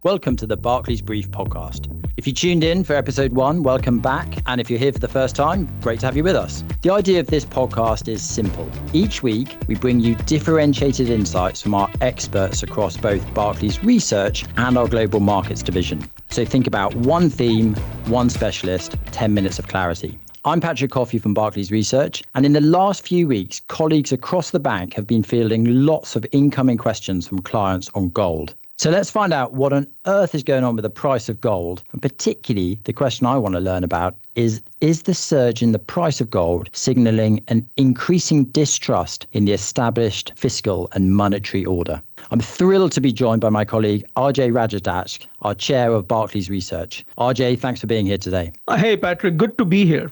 Welcome to the Barclays Brief podcast. If you tuned in for episode 1, welcome back. And if you're here for the first time, great to have you with us. The idea of this podcast is simple. Each week, we bring you differentiated insights from our experts across both Barclays Research and our Global Markets division. So think about one theme, one specialist, 10 minutes of clarity. I'm Patrick Coffey from Barclays Research, and in the last few weeks, colleagues across the bank have been fielding lots of incoming questions from clients on gold. So let's find out what on earth is going on with the price of gold. And particularly, the question I want to learn about is the surge in the price of gold signalling an increasing distrust in the established fiscal and monetary order? I'm thrilled to be joined by my colleague, Ajay Rajadhyaksha, our chair of Barclays Research. Ajay, thanks for being here today. Hey, Patrick, good to be here.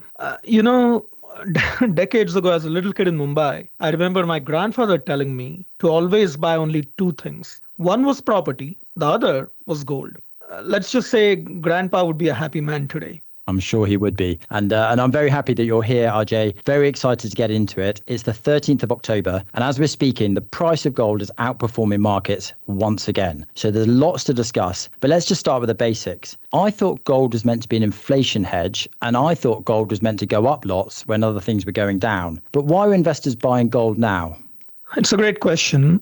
Decades ago, as a little kid in Mumbai, I remember my grandfather telling me to always buy only two things. One was property, the other was gold. Let's just say Grandpa would be a happy man today. I'm sure he would be. And I'm very happy that you're here, Ajay. Very excited to get into it. It's the 13th of October. And as we're speaking, the price of gold is outperforming markets once again. So there's lots to discuss. But let's just start with the basics. I thought gold was meant to be an inflation hedge. And I thought gold was meant to go up lots when other things were going down. But why are investors buying gold now? It's a great question.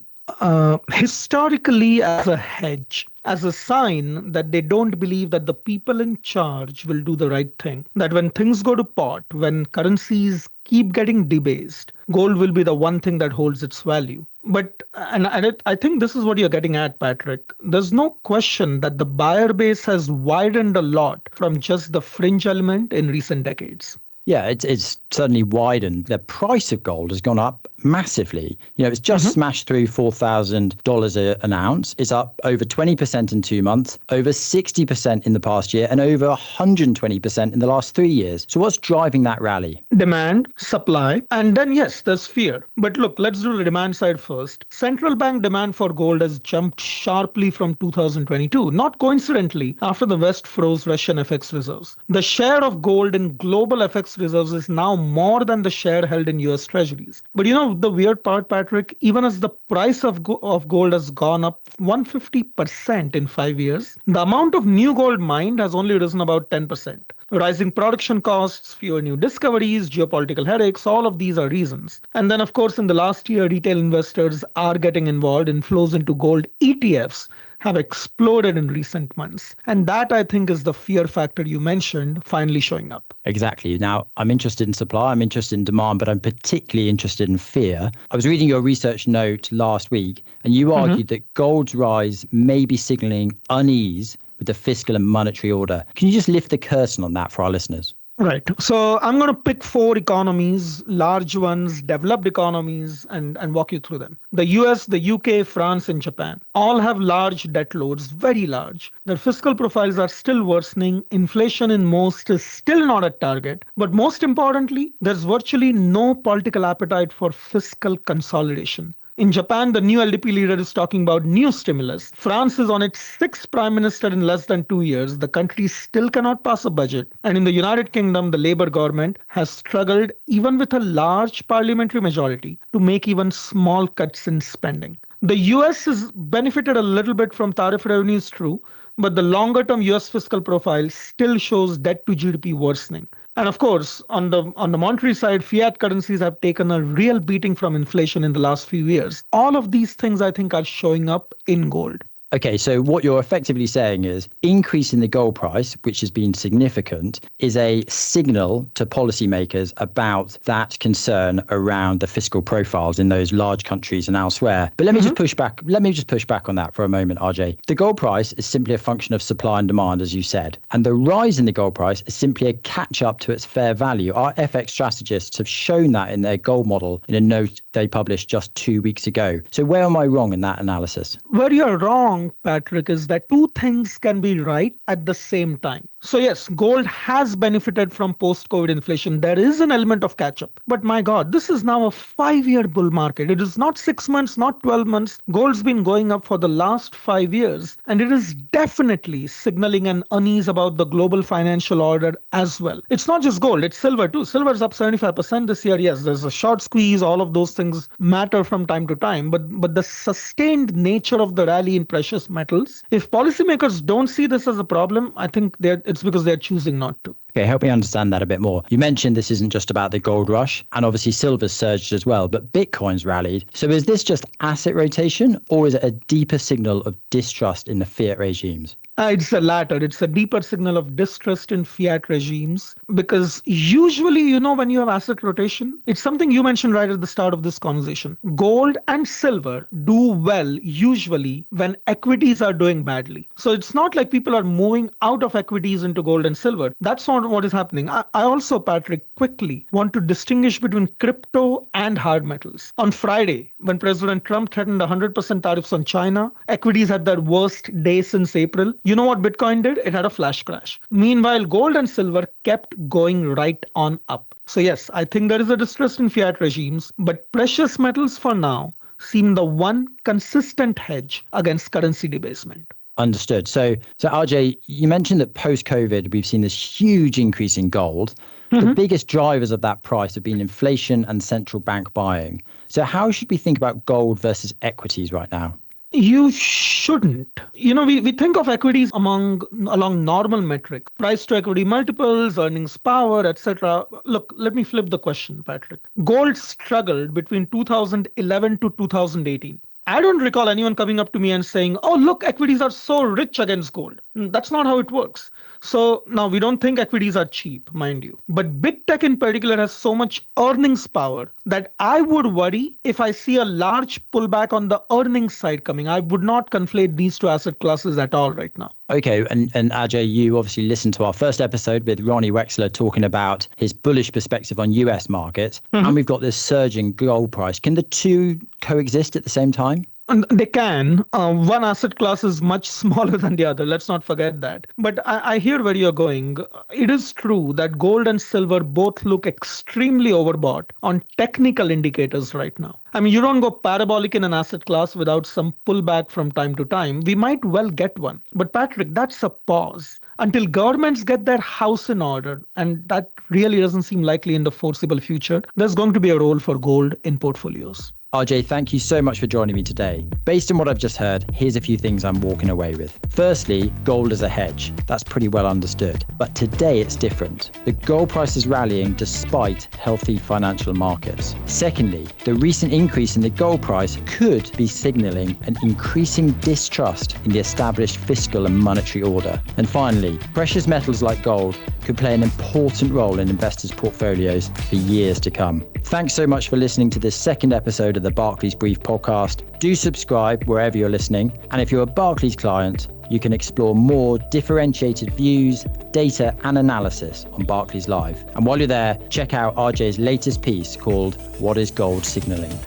Historically, as a hedge, as a sign that they don't believe that the people in charge will do the right thing, that when things go to pot, when currencies keep getting debased, gold will be the one thing that holds its value. But I think this is what you're getting at, Patrick. There's no question that the buyer base has widened a lot from just the fringe element in recent decades. Yeah, it's certainly widened. The price of gold has gone up massively. It's just smashed through $4,000 an ounce. It's up over 20% in 2 months, over 60% in the past year, and over 120% in the last 3 years. So what's driving that rally? Demand, supply, and then yes, there's fear. But look, let's do the demand side first. Central bank demand for gold has jumped sharply from 2022, not coincidentally, after the West froze Russian FX reserves. The share of gold in global FX reserves is now more than the share held in US treasuries. But the weird part, Patrick, even as the price of gold has gone up 150% in 5 years, the amount of new gold mined has only risen about 10%. Rising production costs, fewer new discoveries, geopolitical headaches, all of these are reasons. And then, of course, in the last year, retail investors are getting involved. Inflows into gold ETFs have exploded in recent months. And that, I think, is the fear factor you mentioned finally showing up. Exactly. Now, I'm interested in supply, I'm interested in demand, but I'm particularly interested in fear. I was reading your research note last week, and you argued that gold's rise may be signaling unease with the fiscal and monetary order. Can you just lift the curtain on that for our listeners? Right. So I'm going to pick 4 economies, large ones, developed economies, and walk you through them. The US, the UK, France, and Japan all have large debt loads, very large. Their fiscal profiles are still worsening. Inflation in most is still not at target. But most importantly, there's virtually no political appetite for fiscal consolidation. In Japan, the new LDP leader is talking about new stimulus. France is on its 6th prime minister in less than 2 years. The country still cannot pass a budget. And in the United Kingdom, the Labour government has struggled, even with a large parliamentary majority, to make even small cuts in spending. The US has benefited a little bit from tariff revenues, true, but the longer-term US fiscal profile still shows debt to GDP worsening. And of course, on the monetary side, fiat currencies have taken a real beating from inflation in the last few years. All of these things, I think, are showing up in gold. Okay, so what you're effectively saying is increase in the gold price, which has been significant, is a signal to policymakers about that concern around the fiscal profiles in those large countries and elsewhere. But let me just push back. Let me just push back on that for a moment, Ajay. The gold price is simply a function of supply and demand, as you said. And the rise in the gold price is simply a catch up to its fair value. Our FX strategists have shown that in their gold model in a note they published just 2 weeks ago. So where am I wrong in that analysis? Where you're wrong, Patrick, is that two things can be right at the same time. So yes, gold has benefited from post-COVID inflation. There is an element of catch-up. But my God, this is now a 5-year bull market. It is not 6 months, not 12 months. Gold's been going up for the last 5 years. And it is definitely signaling an unease about the global financial order as well. It's not just gold, it's silver too. Silver's up 75% this year. Yes, there's a short squeeze. All of those things matter from time to time. But the sustained nature of the rally in precious metals, if policymakers don't see this as a problem, I think it's because they're choosing not to. Okay, help me understand that a bit more. You mentioned this isn't just about the gold rush, and obviously silver's surged as well, but Bitcoin's rallied. So is this just asset rotation, or is it a deeper signal of distrust in the fiat regimes? It's the latter. It's a deeper signal of distrust in fiat regimes because usually, when you have asset rotation, it's something you mentioned right at the start of this conversation. Gold and silver do well usually when equities are doing badly. So it's not like people are moving out of equities into gold and silver. That's not what is happening. I also, Patrick, quickly want to distinguish between crypto and hard metals. On Friday, when President Trump threatened 100% tariffs on China, equities had their worst day since April. You know what Bitcoin did? It had a flash crash. Meanwhile, gold and silver kept going right on up. So yes, I think there is a distrust in fiat regimes, but precious metals for now seem the one consistent hedge against currency debasement. Understood. So Ajay, you mentioned that post-COVID, we've seen this huge increase in gold. The biggest drivers of that price have been inflation and central bank buying. So how should we think about gold versus equities right now? You shouldn't. We think of equities along normal metrics, price to equity multiples, earnings power, etc. Look, let me flip the question, Patrick. Gold struggled between 2011 to 2018. I don't recall anyone coming up to me and saying, oh, look, equities are so rich against gold. That's not how it works. So now we don't think equities are cheap, mind you. But big tech in particular has so much earnings power that I would worry if I see a large pullback on the earnings side coming. I would not conflate these two asset classes at all right now. Okay, and Ajay, you obviously listened to our first episode with Ronnie Wexler talking about his bullish perspective on US markets. And we've got this surging gold price. Can the two coexist at the same time? And they can. One asset class is much smaller than the other. Let's not forget that. But I hear where you're going. It is true that gold and silver both look extremely overbought on technical indicators right now. I mean, you don't go parabolic in an asset class without some pullback from time to time. We might well get one. But Patrick, that's a pause. Until governments get their house in order, and that really doesn't seem likely in the foreseeable future, there's going to be a role for gold in portfolios. Ajay, thank you so much for joining me today. Based on what I've just heard, here's a few things I'm walking away with. Firstly, gold as a hedge. That's pretty well understood. But today it's different. The gold price is rallying despite healthy financial markets. Secondly, the recent increase in the gold price could be signaling an increasing distrust in the established fiscal and monetary order. And finally, precious metals like gold could play an important role in investors' portfolios for years to come. Thanks so much for listening to this second episode of the Barclays Brief podcast. Do subscribe wherever you're listening. And if you're a Barclays client, you can explore more differentiated views, data and analysis on Barclays Live. And while you're there, check out Ajay's latest piece called What is Gold Signaling?